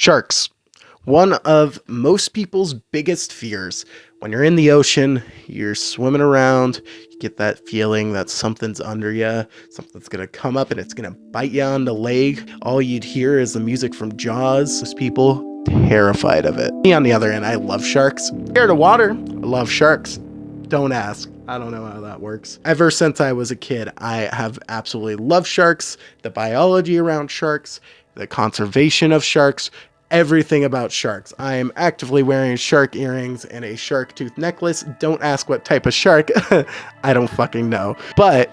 Sharks. One of most people's biggest fears. When you're in the ocean, you're swimming around, you get that feeling that something's under you, something's gonna come up and it's gonna bite you on the leg. All you'd hear is the music from Jaws. Most people terrified of it. Me, on the other end, I love sharks. Scared of water, I love sharks. Don't ask. I don't know how that works. Ever since I was a kid, I have absolutely loved sharks, the biology around sharks, the conservation of sharks, everything about sharks. I am actively wearing shark earrings and a shark tooth necklace. Don't ask what type of shark. I don't fucking know. But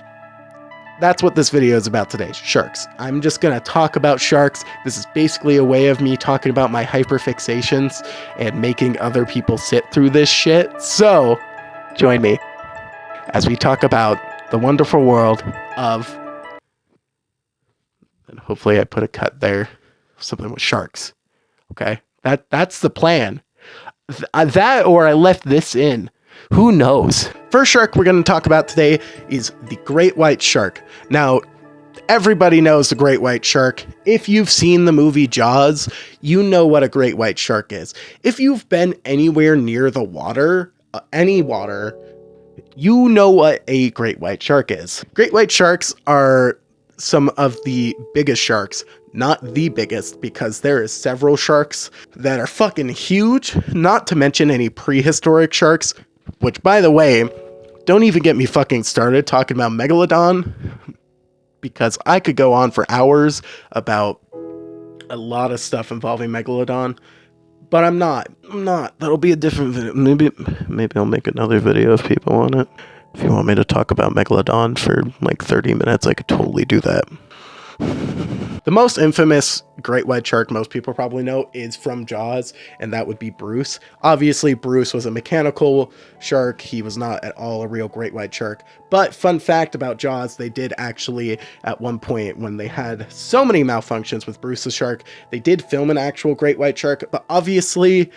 that's what this video is about today, sharks. I'm just gonna talk about sharks. This is basically a way of me talking about my hyperfixations and making other people sit through this shit. So, join me as we talk about the wonderful world of, and hopefully I put a cut there, something with sharks. Okay, that's the plan. That or I left this in. Who knows? First shark we're going to talk about today is the great white shark. Now, everybody knows the great white shark. If you've seen the movie Jaws, you know what a great white shark is. If you've been anywhere near the water, any water, you know what a great white shark is. Great white sharks are some of the biggest sharks. Not the biggest, because there is several sharks that are fucking huge, not to mention any prehistoric sharks, which, by the way, don't even get me fucking started talking about Megalodon, because I could go on for hours about a lot of stuff involving Megalodon, but I'm not. That'll be a different video. Maybe I'll make another video if people want it. If you want me to talk about Megalodon for like 30 minutes, I could totally do that. The most infamous great white shark most people probably know is from Jaws, and that would be Bruce. Obviously, Bruce was a mechanical shark. He was not at all a real great white shark. But fun fact about Jaws, they did actually, at one point when they had so many malfunctions with Bruce's shark, they did film an actual great white shark, but obviously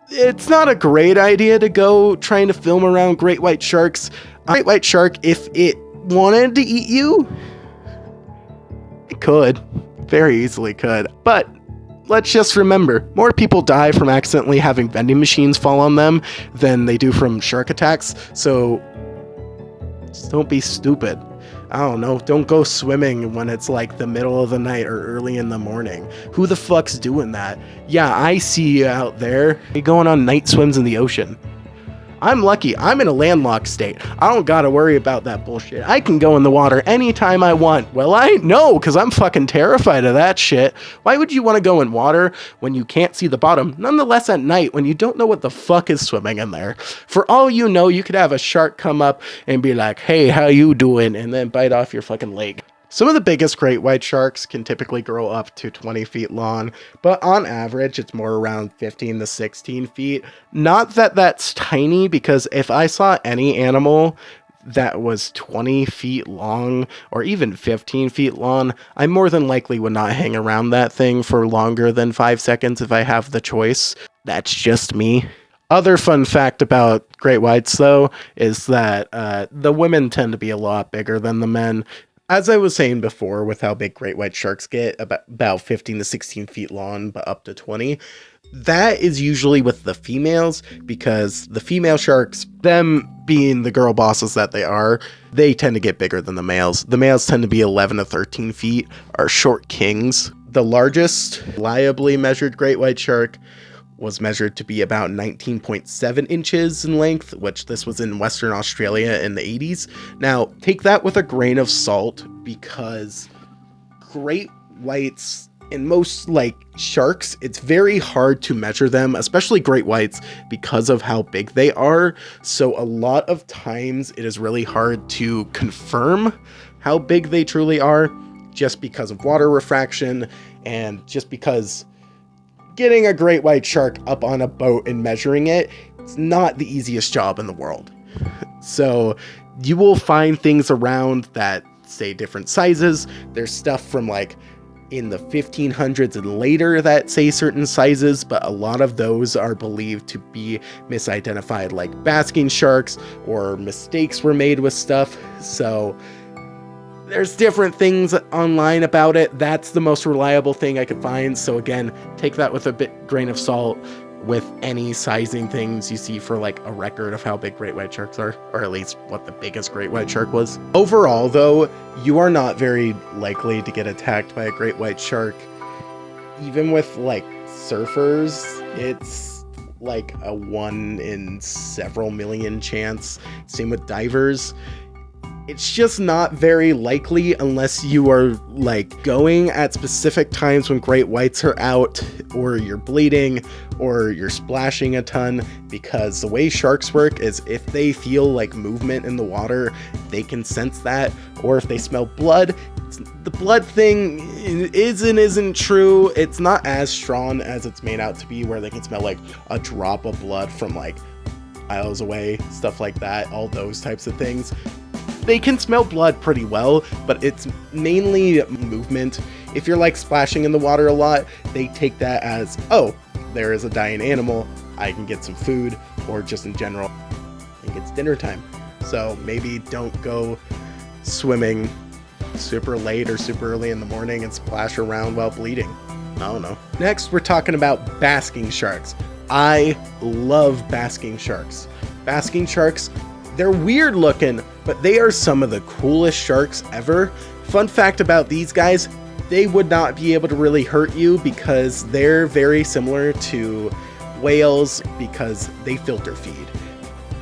it's not a great idea to go trying to film around great white sharks. A great white shark, if it wanted to eat you, it could. Very easily could. But let's just remember, more people die from accidentally having vending machines fall on them than they do from shark attacks. So just don't be stupid. I don't know. Don't go swimming when it's like the middle of the night or early in the morning. Who the fuck's doing that? Yeah, I see you out there. You're going on night swims in the ocean. I'm lucky. I'm in a landlocked state. I don't gotta worry about that bullshit. I can go in the water anytime I want. Well, I know, because I'm fucking terrified of that shit. Why would you want to go in water when you can't see the bottom? Nonetheless, at night, when you don't know what the fuck is swimming in there. For all you know, you could have a shark come up and be like, hey, how you doing? And then bite off your fucking leg. Some of the biggest great white sharks can typically grow up to 20 feet long, but on average, it's more around 15 to 16 feet. Not that that's tiny, because if I saw any animal that was 20 feet long or even 15 feet long, I more than likely would not hang around that thing for longer than 5 seconds if I have the choice. That's just me. Other fun fact about great whites, though, is that the women tend to be a lot bigger than the men. As I was saying before, with how big great white sharks get, about 15 to 16 feet long, but up to 20, that is usually with the females, because the female sharks, them being the girl bosses that they are, they tend to get bigger than the males. The males tend to be 11 to 13 feet, are short kings. The largest reliably measured great white shark was measured to be about 19.7 inches in length, which this was in Western Australia in the 80s. Now, take that with a grain of salt, because great whites and most sharks, it's very hard to measure them, especially great whites, because of how big they are. So a lot of times it is really hard to confirm how big they truly are, just because of water refraction and just because getting a great white shark up on a boat and measuring it, it's not the easiest job in the world. So you will find things around that say different sizes. There's stuff from in the 1500s and later that say certain sizes, but a lot of those are believed to be misidentified, like basking sharks, or mistakes were made with stuff. So There's different things online about it. That's the most reliable thing I could find. So again, take that with a grain of salt with any sizing things you see for like a record of how big great white sharks are, or at least what the biggest great white shark was. Overall though, you are not very likely to get attacked by a great white shark. Even with like surfers, it's like a 1 in several million chance. Same with divers. It's just not very likely unless you are like going at specific times when great whites are out, or you're bleeding, or you're splashing a ton, because the way sharks work is if they feel like movement in the water, they can sense that, or if they smell blood. The blood thing isn't true. It's not as strong as it's made out to be, where they can smell like a drop of blood from like miles away, stuff like that, all those types of things. They can smell blood pretty well, but it's mainly movement. If you're like splashing in the water a lot, they take that as, oh, there is a dying animal, I can get some food, or just in general, I think it's dinner time. So maybe don't go swimming super late or super early in the morning and splash around while bleeding. I don't know. Next, we're talking about basking sharks. I love basking sharks. Basking sharks, they're weird looking, but they are some of the coolest sharks ever. Fun fact about these guys, they would not be able to really hurt you because they're very similar to whales because they filter feed.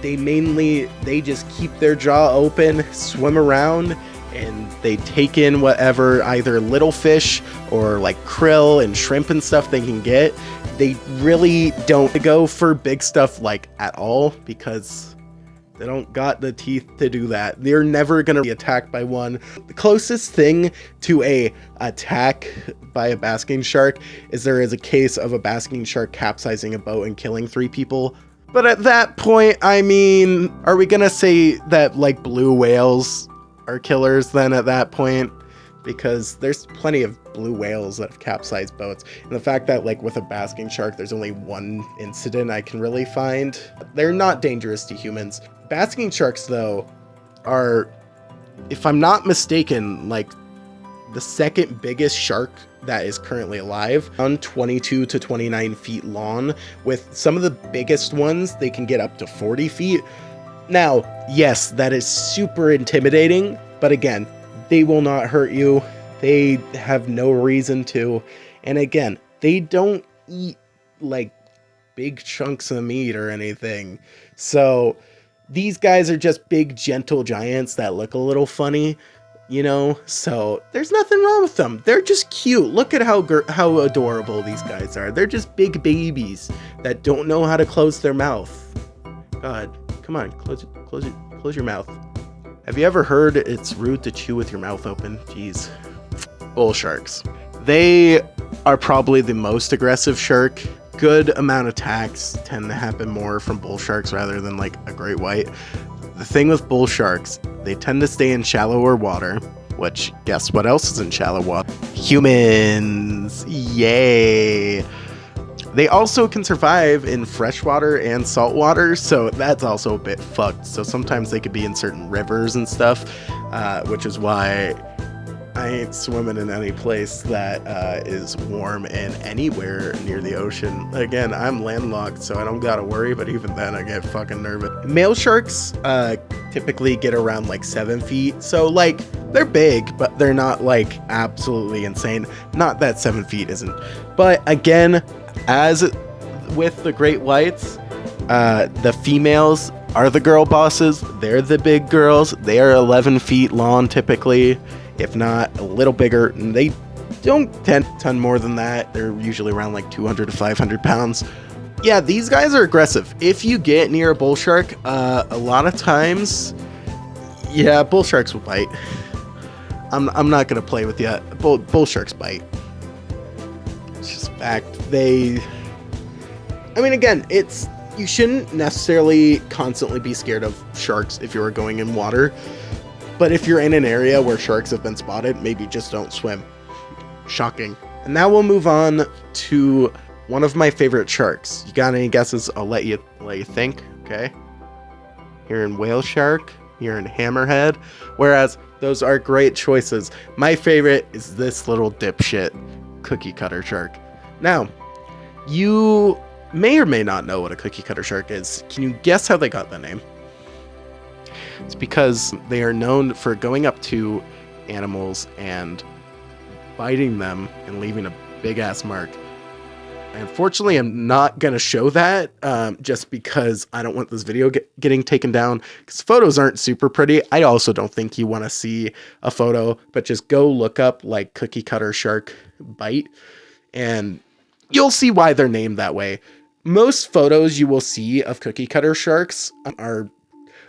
They just keep their jaw open, swim around, and they take in whatever either little fish or like krill and shrimp and stuff they can get. They really don't go for big stuff like at all because they don't got the teeth to do that. They're never gonna be attacked by one. The closest thing to a attack by a basking shark is there is a case of a basking shark capsizing a boat and killing 3 people. But at that point, I mean, are we gonna say that like blue whales are killers then at that point? Because there's plenty of blue whales that have capsized boats. And the fact that like with a basking shark, there's only 1 incident I can really find. They're not dangerous to humans. Basking sharks though are, if I'm not mistaken, like the second biggest shark that is currently alive, around 22 to 29 feet long. With some of the biggest ones, they can get up to 40 feet. Now, yes, that is super intimidating, but again, they will not hurt you. They have no reason to. And again, they don't eat like big chunks of meat or anything. So these guys are just big, gentle giants that look a little funny, you know? So there's nothing wrong with them. They're just cute. Look at how adorable these guys are. They're just big babies that don't know how to close their mouth. God, come on, close your mouth. Have you ever heard it's rude to chew with your mouth open? Jeez. Bull sharks. They are probably the most aggressive shark. Good amount of attacks tend to happen more from bull sharks rather than like a great white. The thing with bull sharks, they tend to stay in shallower water, which guess what else is in shallow water? Humans. Yay. They also can survive in freshwater and saltwater, so that's also a bit fucked. So sometimes they could be in certain rivers and stuff, which is why I ain't swimming in any place that is warm and anywhere near the ocean. Again, I'm landlocked, so I don't gotta worry, but even then I get fucking nervous. Male sharks typically get around like 7 feet, so like they're big, but they're not like absolutely insane. Not that 7 feet isn't. But again, as with the great whites, the females are the girl bosses. They're the big girls. They are 11 feet long typically, if not a little bigger. And they don't tend to ton more than that. They're usually around like 200 to 500 pounds. Yeah, these guys are aggressive. If you get near a bull shark, a lot of times, yeah, bull sharks will bite. I'm not gonna play with you. Bull sharks bite. It's just fact. I mean, again, you shouldn't necessarily constantly be scared of sharks if you're going in water. But if you're in an area where sharks have been spotted, maybe just don't swim. Shocking. And now we'll move on to one of my favorite sharks. You got any guesses? I'll let you think. Okay. Here in whale shark. here in Hammerhead, whereas those are great choices. My favorite is this little dipshit cookie cutter shark. Now, you may or may not know what a cookie cutter shark is. Can you guess how they got that name? It's because they are known for going up to animals and biting them and leaving a big ass mark. Unfortunately, I'm not going to show that just because I don't want this video getting taken down, because photos aren't super pretty. I also don't think you want to see a photo, but just go look up like cookie cutter shark bite and you'll see why they're named that way. Most photos you will see of cookie cutter sharks are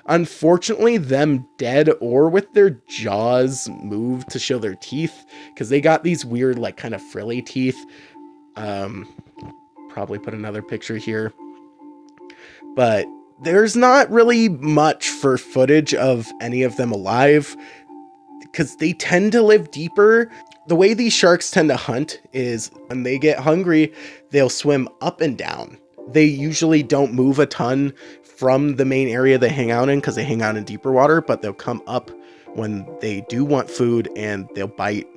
unfortunately them dead or with their jaws moved to show their teeth, because they got these weird like kind of frilly teeth. Probably put another picture here, but there's not really much for footage of any of them alive because they tend to live deeper. The way these sharks tend to hunt is when they get hungry, they'll swim up and down. They usually don't move a ton from the main area they hang out in because they hang out in deeper water, but they'll come up when they do want food and they'll bite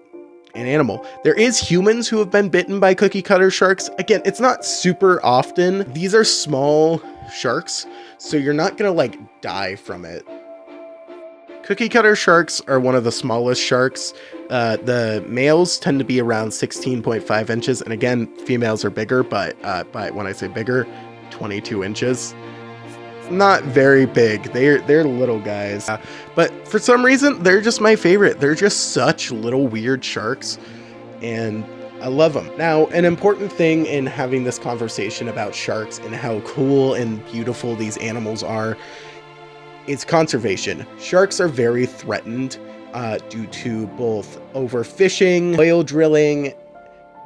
an animal. There is humans who have been bitten by cookie cutter sharks. Again, it's not super often. These are small sharks, so you're not gonna like die from it. Cookie cutter sharks are one of the smallest sharks. The males tend to be around 16.5 inches, and again, females are bigger, but when I say bigger, 22 inches. Not very big. They're little guys, but for some reason they're just my favorite. They're just such little weird sharks, and I love them. Now, an important thing in having this conversation about sharks and how cool and beautiful these animals are is conservation. Sharks are very threatened due to both overfishing, oil drilling.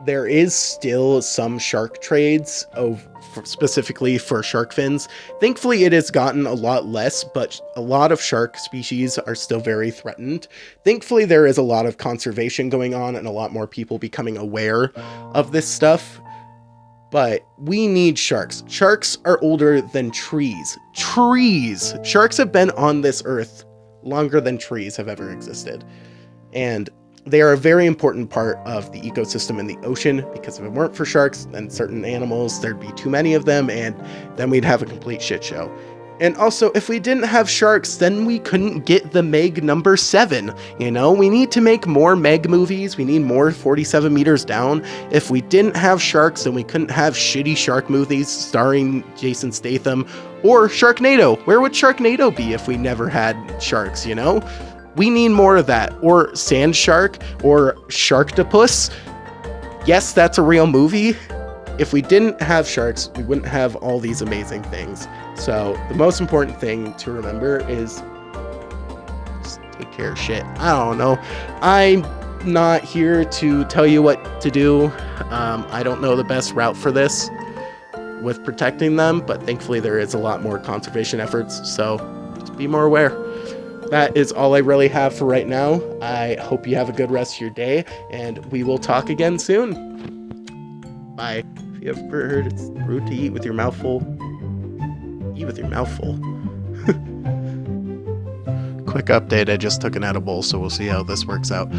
There is still some shark trades specifically for shark fins. Thankfully, it has gotten a lot less, but a lot of shark species are still very threatened. Thankfully, there is a lot of conservation going on and a lot more people becoming aware of this stuff. But we need sharks. Sharks are older than trees. Trees! Sharks have been on this earth longer than trees have ever existed. And they are a very important part of the ecosystem in the ocean, because if it weren't for sharks and certain animals, there'd be too many of them, and then we'd have a complete shit show. And also, if we didn't have sharks, then we couldn't get the Meg number 7. You know, we need to make more Meg movies. We need more 47 Meters Down. If we didn't have sharks, then we couldn't have shitty shark movies starring Jason Statham. Or Sharknado. Where would Sharknado be if we never had sharks, you know? We need more of that. Or Sand Shark, or Sharktopus. Yes, that's a real movie. If we didn't have sharks, we wouldn't have all these amazing things. So the most important thing to remember is just take care of shit. I don't know. I'm not here to tell you what to do. I don't know the best route for this with protecting them, but thankfully there is a lot more conservation efforts. So just be more aware. That is all I really have for right now. I hope you have a good rest of your day, and we will talk again soon. Bye. If you ever heard it's rude to eat with your mouth full, eat with your mouth full. Quick update, I just took an edible, so we'll see how this works out.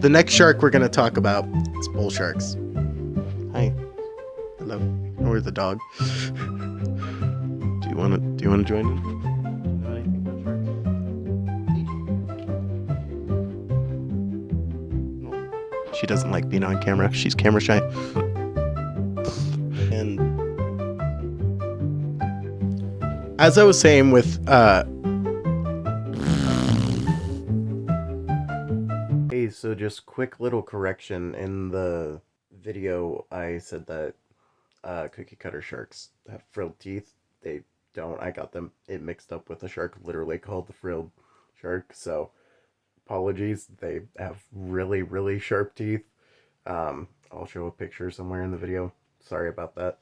The next shark we're going to talk about is bull sharks. Hi. Hello. Ignore the dog. Do you want to join in? She doesn't like being on camera. She's camera shy. And as I was saying with hey, so just quick little correction. In the video I said that cookie cutter sharks have frilled teeth. They don't. I got it mixed up with a shark literally called the frilled shark, so apologies. They have really, really sharp teeth. I'll show a picture somewhere in the video. Sorry about that.